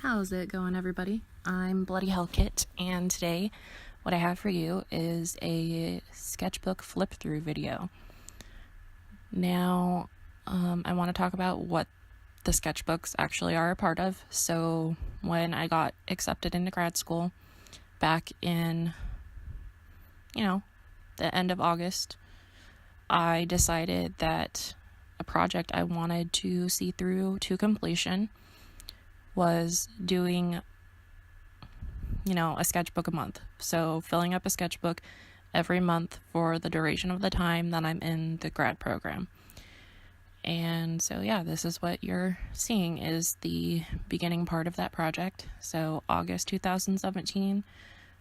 How's it going, everybody? I'm Bloody Hell Kit, and today what I have for you is a sketchbook flip through video. Now, I want to talk about what the sketchbooks actually are a part of. So when I got accepted into grad school back in, the end of August, I decided that a project I wanted to see through to completion was doing, a sketchbook a month. So filling up a sketchbook every month for the duration of the time that I'm in the grad program. And so, this is what you're seeing is the beginning part of that project. So August 2017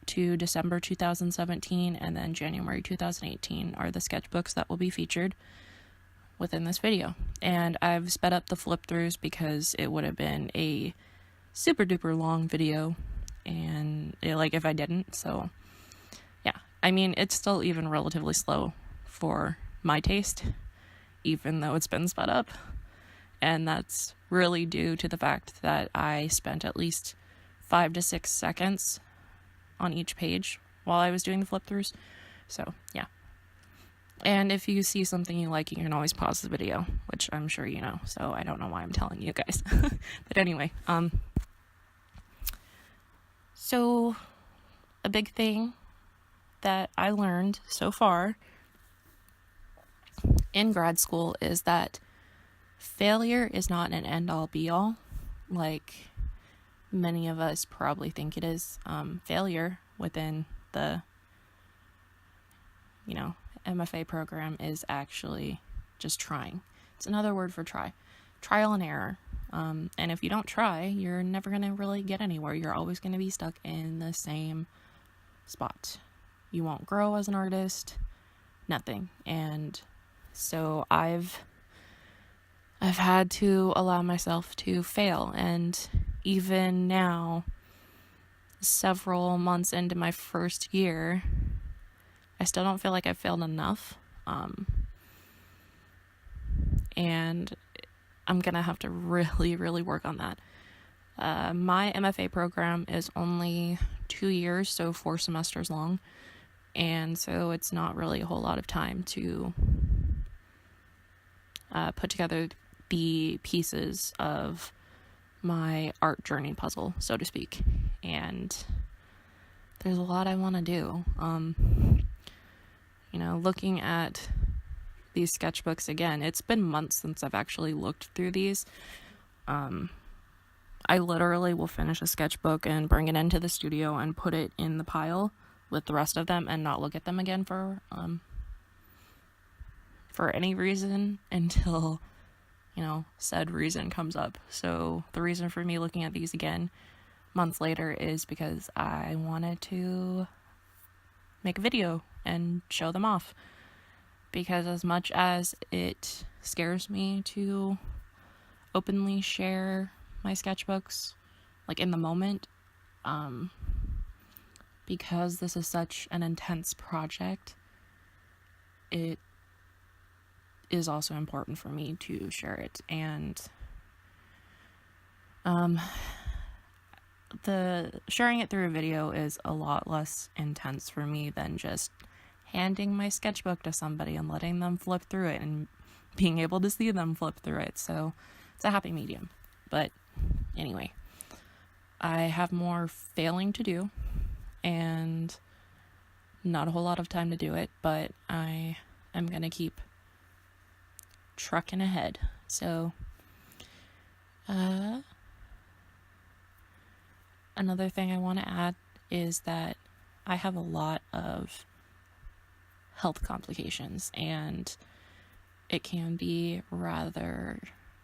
to December 2017 and then January 2018 are the sketchbooks that will be featured within this video. And I've sped up the flip throughs because it would have been a super duper long video and if I didn't. So it's still even relatively slow for my taste, even though it's been sped up. And that's really due to the fact that I spent at least 5 to 6 seconds on each page while I was doing the flip throughs. So and if you see something you like, you can always pause the video, which I'm sure you know, so I don't know why I'm telling you guys. But anyway, so a big thing that I learned so far in grad school is that failure is not an end-all be-all, like many of us probably think it is. Failure within the, MFA program is actually just trying. It's another word for try. Trial and error. And if you don't try, you're never going to really get anywhere. You're always going to be stuck in the same spot. You won't grow as an artist, nothing. And so I've had to allow myself to fail. And even now, several months into my first year, I still don't feel like I've failed enough. And I'm going to have to really, really work on that. My MFA program is only 2 years, so 4 semesters long. And so it's not really a whole lot of time to put together the pieces of my art journey puzzle, so to speak. And there's a lot I want to do. Looking at these sketchbooks again, it's been months since I've actually looked through these. I literally will finish a sketchbook and bring it into the studio and put it in the pile with the rest of them and not look at them again for any reason until, said reason comes up. So the reason for me looking at these again months later is because I wanted to make a video and show them off. Because as much as it scares me to openly share my sketchbooks, in the moment, because this is such an intense project, it is also important for me to share it. And the sharing it through a video is a lot less intense for me than just handing my sketchbook to somebody and letting them flip through it and being able to see them flip through it. So it's a happy medium. But anyway, I have more failing to do and not a whole lot of time to do it, but I am going to keep trucking ahead. So another thing I want to add is that I have a lot of health complications, and it can be rather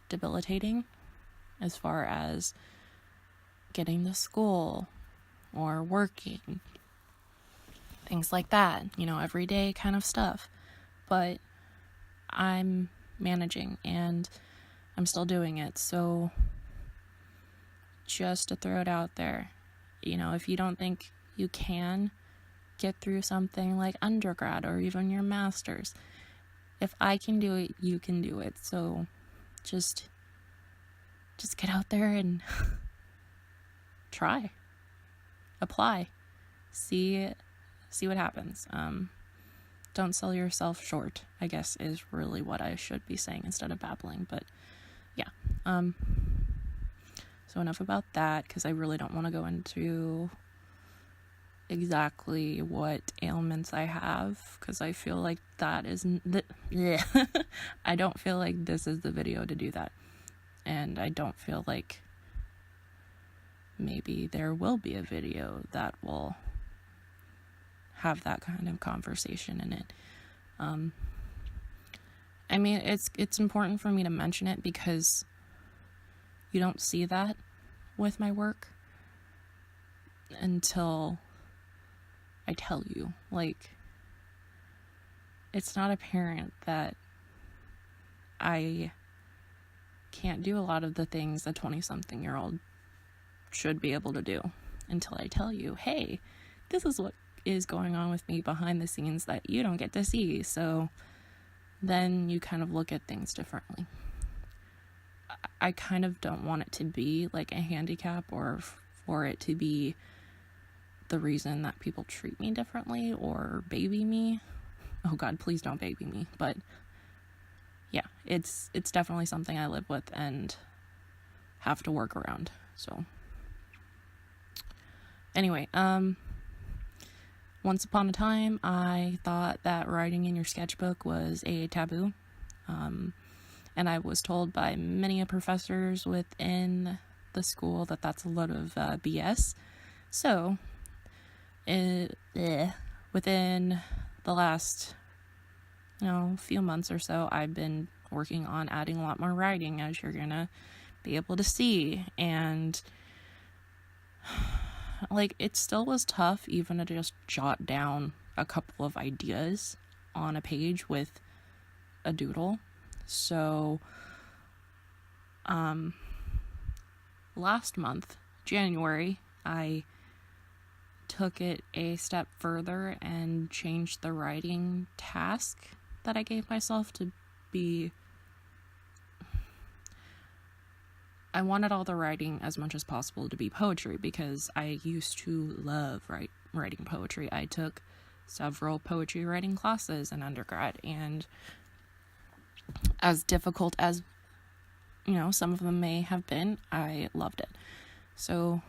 debilitating as far as getting to school or working, things like that, everyday kind of stuff. But I'm managing and I'm still doing it. So just to throw it out there, if you don't think you can get through something like undergrad or even your master's, if I can do it, you can do it. So just get out there and try, apply, see what happens. Don't sell yourself short, I guess, is really what I should be saying instead of babbling. But yeah. So enough about that, because I really don't want to go into exactly what ailments I have, because I feel like that isn't yeah. I don't feel like this is the video to do that. And I don't feel like maybe there will be a video that will have that kind of conversation in it. I mean, it's important for me to mention it because you don't see that with my work until I tell you. Like, it's not apparent that I can't do a lot of the things a 20-something-year-old should be able to do until I tell you, hey, this is what is going on with me behind the scenes that you don't get to see. So then you kind of look at things differently. I kind of don't want it to be like a handicap or for it to be the reason that people treat me differently or baby me. Oh God, please don't baby me. But yeah, it's definitely something I live with and have to work around. So anyway, once upon a time, I thought that writing in your sketchbook was a taboo. And I was told by many professors within the school that that's a lot of BS. So, within the last, few months or so, I've been working on adding a lot more writing, as you're gonna be able to see. And like, it still was tough even to just jot down a couple of ideas on a page with a doodle. So, last month, January, I took it a step further and changed the writing task that I gave myself to be. I wanted all the writing as much as possible to be poetry because I used to love writing poetry. I took several poetry writing classes in undergrad, and as difficult as, some of them may have been, I loved it. So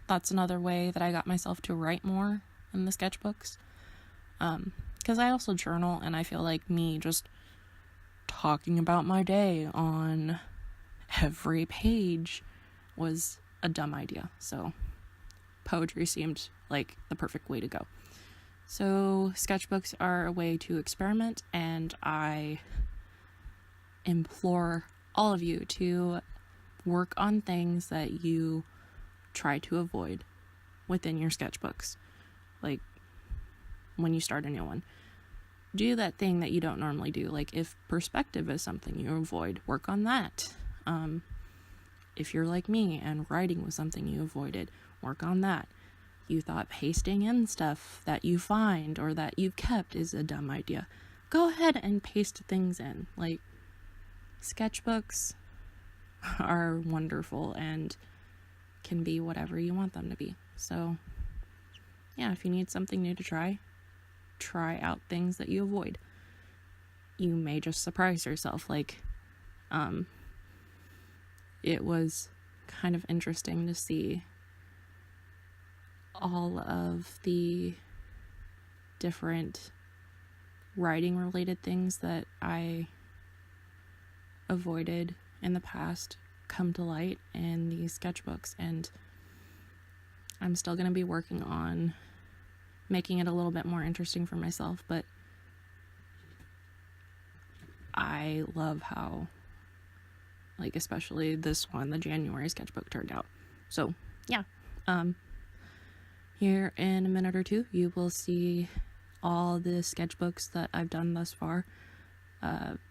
that's another way that I got myself to write more in the sketchbooks. Because I also journal, and I feel like me just talking about my day on every page was a dumb idea. So poetry seemed like the perfect way to go. So sketchbooks are a way to experiment, and I implore all of you to work on things that you try to avoid within your sketchbooks. Like, when you start a new one, do that thing that you don't normally do. Like, if perspective is something you avoid, work on that. If you're like me and writing was something you avoided, work on that. You thought pasting in stuff that you find or that you've kept is a dumb idea, go ahead and paste things in. Like, sketchbooks are wonderful and can be whatever you want them to be. So yeah, if you need something new to try out things that you avoid. You may just surprise yourself. Like, it was kind of interesting to see all of the different writing related things that I avoided in the past come to light in these sketchbooks, and I'm still going to be working on making it a little bit more interesting for myself, but I love how, like, especially this one, the January sketchbook, turned out. So yeah, here in a minute or two you will see all the sketchbooks that I've done thus far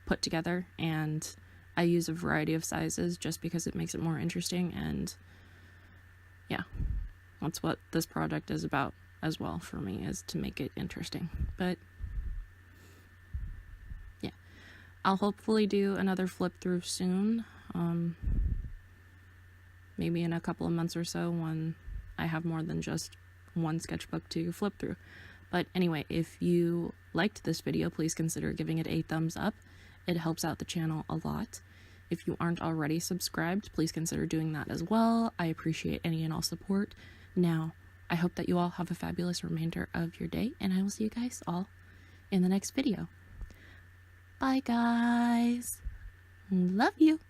put together, and I use a variety of sizes just because it makes it more interesting, and yeah, that's what this project is about as well for me, is to make it interesting. But yeah, I'll hopefully do another flip through soon, maybe in a couple of months or so when I have more than just one sketchbook to flip through. But anyway, if you liked this video, please consider giving it a thumbs up. It helps out the channel a lot. If you aren't already subscribed, please consider doing that as well. I appreciate any and all support. Now, I hope that you all have a fabulous remainder of your day, and I will see you guys all in the next video. Bye, guys. Love you.